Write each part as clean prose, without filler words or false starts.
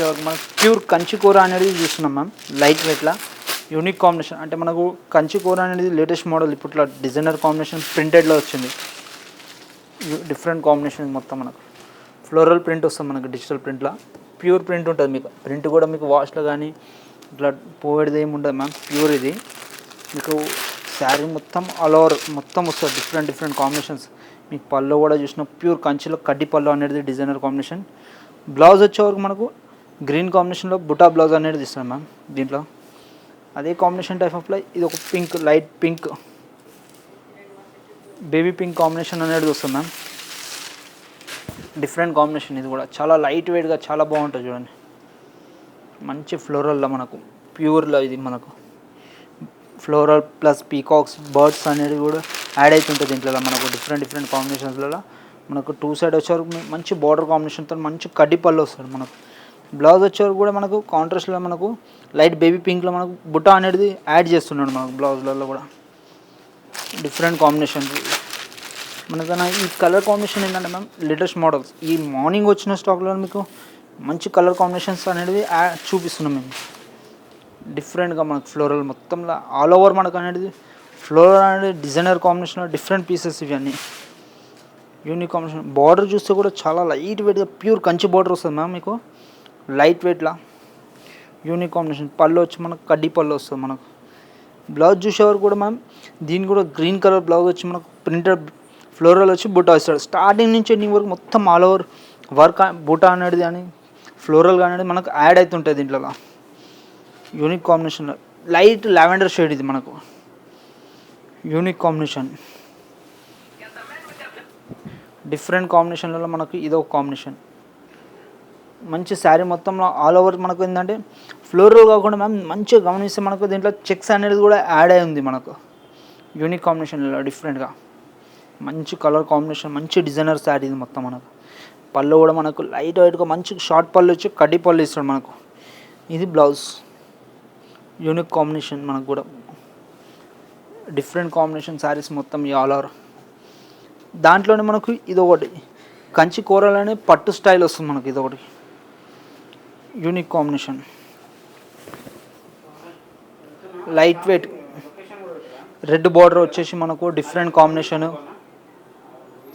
వచ్చేవరకు మనకు ప్యూర్ కంచి కూర అనేది చూస్తున్నాం మ్యామ్. లైట్ వెయిట్లా యూనిక్ కాంబినేషన్. అంటే మనకు కంచి కూర అనేది లేటెస్ట్ మోడల్ ఇప్పట్లో డిజైనర్ కాంబినేషన్ ప్రింటెడ్లో వచ్చింది. డిఫరెంట్ కాంబినేషన్ మొత్తం మనకు ఫ్లోరల్ ప్రింట్ వస్తుంది మనకు డిజిటల్ ప్రింట్లో. ప్యూర్ ప్రింట్ ఉంటుంది మీకు. ప్రింట్ కూడా మీకు వాష్లో కానీ ఇట్లా పోయేది ఏమి ఉండదు మ్యామ్. ప్యూర్ ఇది మీకు శారీ మొత్తం ఆల్ ఓవర్ మొత్తం వస్తుంది. Different combinations. మీకు పళ్ళు కూడా చూసిన ప్యూర్ కంచిలో కడ్డీ పళ్ళు అనేది డిజైనర్ కాంబినేషన్. బ్లౌజ్ వచ్చేవరకు మనకు గ్రీన్ కాంబినేషన్లో బుటా బ్లౌజ్ అనేది ఇస్తాం మ్యామ్. దీంట్లో అదే కాంబినేషన్ టైప్ ఆఫ్లో ఇది ఒక pink, light pink, baby pink combination అనేది వస్తుంది మ్యామ్. Different combination. ఇది కూడా చాలా లైట్ వెయిట్గా చాలా బాగుంటుంది చూడండి. మంచి ఫ్లోరల్లో మనకు ప్యూర్లో ఇది మనకు ఫ్లోరల్ ప్లస్ పీకాక్స్ బర్డ్స్ అనేది కూడా యాడ్ అవుతుంటుంది దీంట్లో మనకు. డిఫరెంట్ కాంబినేషన్స్లలో మనకు టూ సైడ్ వచ్చేవరకు మంచి బార్డర్ కాంబినేషన్తో మంచి కడ్డీ పళ్ళు వస్తుంది మనకు. బ్లౌజ్ వచ్చేవరకు కూడా మనకు కాంట్రాస్ట్లో మనకు లైట్ బేబీ పింక్లో మనకు బుట్ట అనేది యాడ్ చేస్తున్నాడు మనకు బ్లౌజ్లలో కూడా. డిఫరెంట్ కాంబినేషన్ మనకన్నా. ఈ కలర్ కాంబినేషన్ ఏంటంటే మ్యామ్ లేటెస్ట్ మోడల్స్ ఈ మార్నింగ్ వచ్చిన స్టాక్లో మీకు మంచి కలర్ కాంబినేషన్స్ అనేవి చూపిస్తున్నాం మేము. డిఫరెంట్గా మనకు ఫ్లోరల్ మొత్తంలో ఆల్ ఓవర్ మనకు అనేది ఫ్లోరల్ అనేది డిజైనర్ కాంబినేషన్లో డిఫరెంట్ పీసెస్ ఇవన్నీ యూనిక్ కాంబినేషన్. బార్డర్ చూస్తే కూడా చాలా లైట్ వెయిట్గా ప్యూర్ కంచి బార్డర్ వస్తుంది మ్యామ్ మీకు. లైట్ వెయిట్లా యూనిక్ కాంబినేషన్. పళ్ళు వచ్చి మనకు కడ్డీ పళ్ళు వస్తుంది మనకు. బ్లౌజ్ చూసేవారు కూడా మ్యామ్ దీని కూడా గ్రీన్ కలర్ బ్లౌజ్ వచ్చి మనకు ప్రింటెడ్ ఫ్లోరల్ వచ్చి బుట్ట వస్తాడు. స్టార్టింగ్ నుంచి ఎండింగ్ వరకు మొత్తం ఆల్ ఓవర్ వర్క్ బుట్ట అనేది కానీ ఫ్లోరల్ అనేది మనకు యాడ్ అవుతుంటుంది దీంట్లో. యూనిక్ కాంబినేషన్లో లైట్ లావెండర్ షేడ్ ఇది మనకు యూనిక్ కాంబినేషన్. డిఫరెంట్ కాంబినేషన్లలో మనకు ఇదొక కాంబినేషన్. మంచి శారీ మొత్తంలో ఆల్ ఓవర్ మనకు ఏంటంటే ఫ్లోరల్ కాకుండా మ్యామ్ మంచిగా గమనిస్తే మనకు దీంట్లో చెక్స్ అనేది కూడా యాడ్ అయి ఉంది మనకు. యూనిక్ కాంబినేషన్లో డిఫరెంట్గా మంచి కలర్ కాంబినేషన్. మంచి డిజైనర్ శారీ ఇది మొత్తం మనకు. పళ్ళు కూడా మనకు లైట్ వైట్గా మంచి షార్ట్ పళ్ళు వచ్చి కడ్డీ పళ్ళు ఇస్తాడు మనకు. ఇది బ్లౌజ్. యూనిక్ కాంబినేషన్ మనకు కూడా. డిఫరెంట్ కాంబినేషన్ శారీస్ మొత్తం ఈ ఆల్ ఓవర్. దాంట్లోనే మనకు ఇదొకటి కంచి కూరలోనే పట్టు స్టైల్ వస్తుంది మనకు. ఇదొకటి unique combination. Light weight red border వచ్చేసి మనకు డిఫరెంట్ కాంబినేషన్.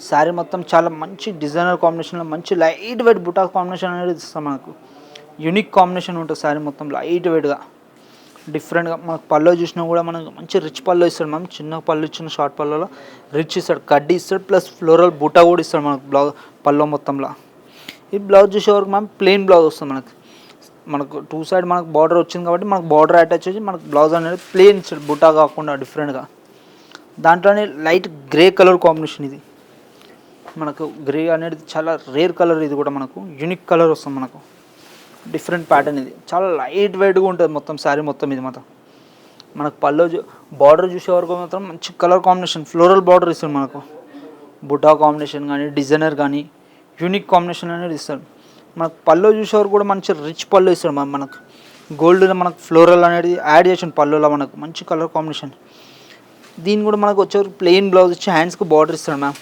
శారీ మొత్తం చాలా మంచి డిజైనర్ కాంబినేషన్లో మంచి లైట్ వెయిట్ బుటా కాంబినేషన్ అనేది ఇస్తాం మనకు. యూనిక్ కాంబినేషన్ ఉంటుంది శారీ మొత్తం లైట్ వెయిట్గా డిఫరెంట్గా. మనకు పళ్ళు చూసినా కూడా మనకు మంచి రిచ్ పళ్ళు ఇస్తాడు మ్యామ్. చిన్న పళ్ళు ఇచ్చిన షార్ట్ పళ్ళలో రిచ్ ఇస్తాడు, కడ్డీ ఇస్తాడు, ప్లస్ ఫ్లోరల్ బుటా కూడా ఇస్తాడు మనకు బ్లౌజ్ పళ్ళు మొత్తంలో. ఈ బ్లౌజ్ చూసేవరకు మ్యామ్ ప్లెయిన్ బ్లౌజ్ వస్తుంది మనకు టూ సైడ్ మనకు బార్డర్ వచ్చింది కాబట్టి మనకు బార్డర్ అటాచ్ చేసి మనకు బ్లౌజ్ అనేది ప్లెయిన్ ఇస్తాడు బుటా కాకుండా డిఫరెంట్గా. దాంట్లోనే లైట్ గ్రే కలర్ కాంబినేషన్. ఇది మనకు గ్రే అనేది చాలా రేర్ కలర్. ఇది కూడా మనకు యూనిక్ కలర్ వస్తుంది మనకు. Different pattern. ఇది చాలా లైట్ వెయిట్గా ఉంటుంది మొత్తం శారీ మొత్తం. ఇది మొత్తం మనకు పళ్ళు బార్డర్ చూసే వరకు మాత్రం మంచి కలర్ కాంబినేషన్ ఫ్లోరల్ బార్డర్ ఇస్తాడు మనకు. బుటా కాంబినేషన్ కానీ డిజైనర్ కానీ యూనిక్ కాంబినేషన్ అనేది ఇస్తాడు మనకు. పళ్ళు చూసే వరకు కూడా మంచి రిచ్ పళ్ళు ఇస్తాడు మనకు. గోల్డ్ మనకు ఫ్లోరల్ అనేది యాడ్ చేసిన పళ్ళులో మనకు మంచి కలర్ కాంబినేషన్. దీన్ని కూడా మనకు వచ్చేవరకు ప్లెయిన్ బ్లౌజ్ ఇచ్చి హ్యాండ్స్కి బార్డర్ ఇస్తాడు మ్యామ్.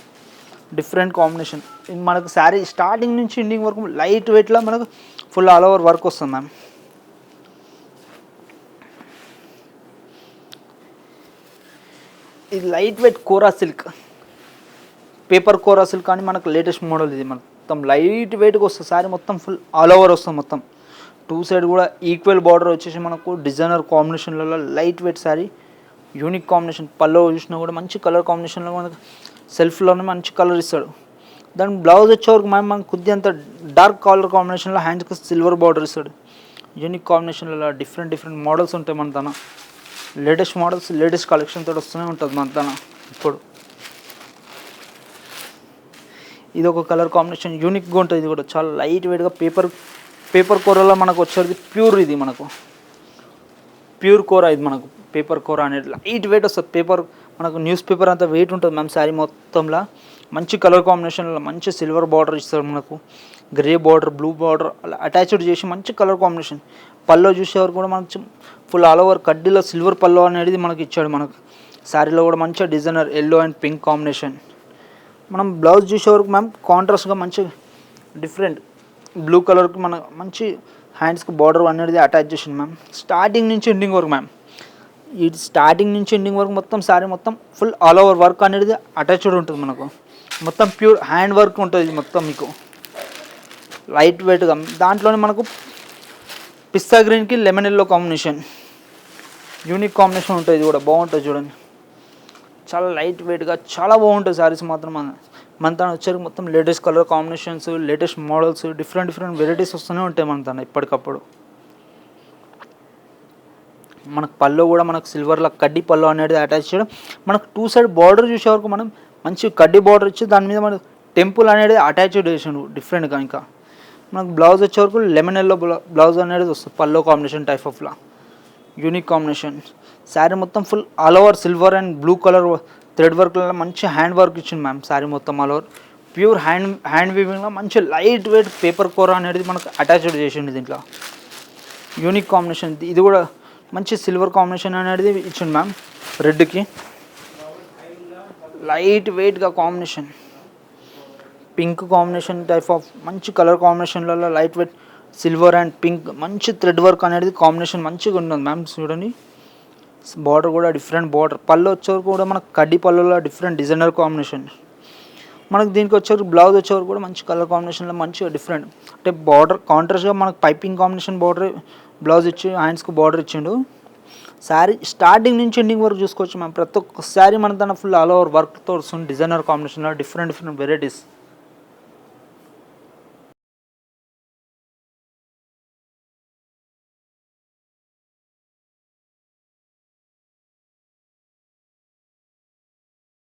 Different combination. మనకు శారీ స్టార్టింగ్ నుంచి ఎండింగ్ వరకు లైట్ వెయిట్లో మనకు ఫుల్ ఆల్ ఓవర్ వర్క్ వస్తుంది మ్యామ్. ఇది లైట్ వెయిట్ కోరా సిల్క్, పేపర్ కోరా సిల్క్ అని మనకు లేటెస్ట్ మోడల్. ఇది మొత్తం లైట్ వెయిట్గా వస్తుంది శారీ మొత్తం ఫుల్ ఆల్ ఓవర్ వస్తుంది మొత్తం. టూ సైడ్ కూడా ఈక్వల్ బార్డర్ వచ్చేసి మనకు డిజైనర్ కాంబినేషన్లలో light weight sari unique combination. పళ్ళు చూసినా కూడా మంచి కలర్ కాంబినేషన్లో మనకు సెల్ఫ్లోనే మంచి కలర్ ఇస్తాడు. దాని బ్లౌజ్ వచ్చేవరకు మనకు కొద్దిగా అంత డార్క్ కలర్ కాంబినేషన్లో హ్యాండ్స్కి సిల్వర్ బార్డర్ ఇస్తాడు. యూనిక్ కాంబినేషన్లో డిఫరెంట్ మోడల్స్ ఉంటాయి మన తన. లేటెస్ట్ మోడల్స్ లేటెస్ట్ కలెక్షన్తో వస్తూనే ఉంటుంది మన తన. ఇప్పుడు ఇది ఒక కలర్ కాంబినేషన్ యూనిక్గా ఉంటుంది. ఇది కూడా చాలా లైట్ వెయిట్గా పేపర్ కూరలో మనకు వచ్చేది ప్యూర్. ఇది మనకు ప్యూర్ కూర. ఇది మనకు పేపర్ కూర అనేది లైట్ వెయిట్ వస్తుంది. పేపర్ మనకు న్యూస్ పేపర్ అంతా వెయిట్ ఉంటుంది మ్యామ్. శారీ మొత్తంలో మంచి కలర్ కాంబినేషన్లో మంచి సిల్వర్ బార్డర్ ఇస్తారు మనకు. గ్రే బార్డర్, బ్లూ బార్డర్ అలా అటాచ్డ్ చేసి మంచి కలర్ కాంబినేషన్. పళ్ళు చూసేవారు కూడా మనకు ఫుల్ ఆల్ ఓవర్ కడ్డీలో సిల్వర్ పళ్ళు అనేది మనకి ఇచ్చాడు మనకు. శారీలో కూడా మంచిగా designer yellow and pink combination. మనం బ్లౌజ్ చూసేవరకు మ్యామ్ కాంట్రాస్ట్గా మంచి డిఫరెంట్ బ్లూ కలర్కి మన మంచి హ్యాండ్స్కి బార్డర్ అనేది అటాచ్ చేసింది మ్యామ్. స్టార్టింగ్ నుంచి ఎండింగ్ వరకు మ్యామ్, ఈ స్టార్టింగ్ నుంచి ఎండింగ్ వరకు మొత్తం శారీ మొత్తం ఫుల్ ఆల్ ఓవర్ వర్క్ అనేది అటాచ్డ్ ఉంటుంది మనకు. మొత్తం ప్యూర్ హ్యాండ్ వర్క్ ఉంటుంది మొత్తం మీకు, లైట్ వెయిట్గా. దాంట్లోనే మనకు పిస్తా గ్రీన్కి lemon yellow combination, unique combination ఉంటుంది. ఇది కూడా బాగుంటుంది చూడండి, చాలా లైట్ వెయిట్గా చాలా బాగుంటుంది శారీస్ మాత్రం. మన తన వచ్చేసరికి మొత్తం latest colour combinations, latest models, different varieties వస్తూనే ఉంటాయి మన తన ఇప్పటికప్పుడు. మనకు పళ్ళు కూడా మనకు సిల్వర్లో కడ్డీ పళ్ళు అనేది అటాచ్ చేయడం. మనకు 2 సైడ్ బార్డర్ చూసే వరకు మనం మంచి కడ్డీ బార్డర్ ఇచ్చి దాని మీద మనకు టెంపుల్ అనేది అటాచ్డ్ చేసాడు డిఫరెంట్గా. ఇంకా మనకు బ్లౌజ్ వచ్చే వరకు లెమన్ ఎల్లో బ్లౌజ్ అనేది వస్తుంది, పల్లో కాంబినేషన్ టైప్ ఆఫ్లా యూనిక్ కాంబినేషన్. శారీ మొత్తం full all over silver and blue colour thread వర్క్లో మంచి హ్యాండ్ వర్క్ ఇచ్చింది మ్యామ్. శారీ మొత్తం ఆల్ ఓవర్ ప్యూర్ హ్యాండ్ వీవింగ్లో మంచి లైట్ వెయిట్ పేపర్ కూర అనేది మనకు అటాచ్డ్ చేసింది దీంట్లో. Unique combination. ఇది కూడా మంచి సిల్వర్ కాంబినేషన్ అనేది ఇచ్చింది మ్యామ్. రెడ్కి లైట్ వెయిట్గా combination, pink combination type of మంచి కలర్ కాంబినేషన్లలో light weight silver and pink మంచి థ్రెడ్ వర్క్ అనేది కాంబినేషన్ మంచిగా ఉంటుంది మ్యామ్. చూడండి బార్డర్ కూడా డిఫరెంట్ బార్డర్. పళ్ళు వచ్చేవరకు కూడా మనకు కడ్డీ పళ్ళులో డిఫరెంట్ డిజైనర్ కాంబినేషన్. మనకు దీనికి వచ్చేవరకు బ్లౌజ్ వచ్చేవరకు కూడా మంచి కలర్ కాంబినేషన్లో మంచిగా డిఫరెంట్ అంటే బార్డర్ కాంట్రాస్ట్గా మనకు పైపింగ్ కాంబినేషన్ బార్డర్ బ్లౌజ్ ఇచ్చి హ్యాండ్స్కి బార్డర్ ఇచ్చిండు. శారీ స్టార్టింగ్ నుంచి ఎండింగ్ వరకు చూసుకోవచ్చు మ్యామ్. ప్రతి ఒక్క శారీ మన తన ఫుల్ ఆల్ ఓవర్ వర్క్తో వస్తుంది, డిజైనర్ కాంబినేషన్లో డిఫరెంట్ వెరైటీస్.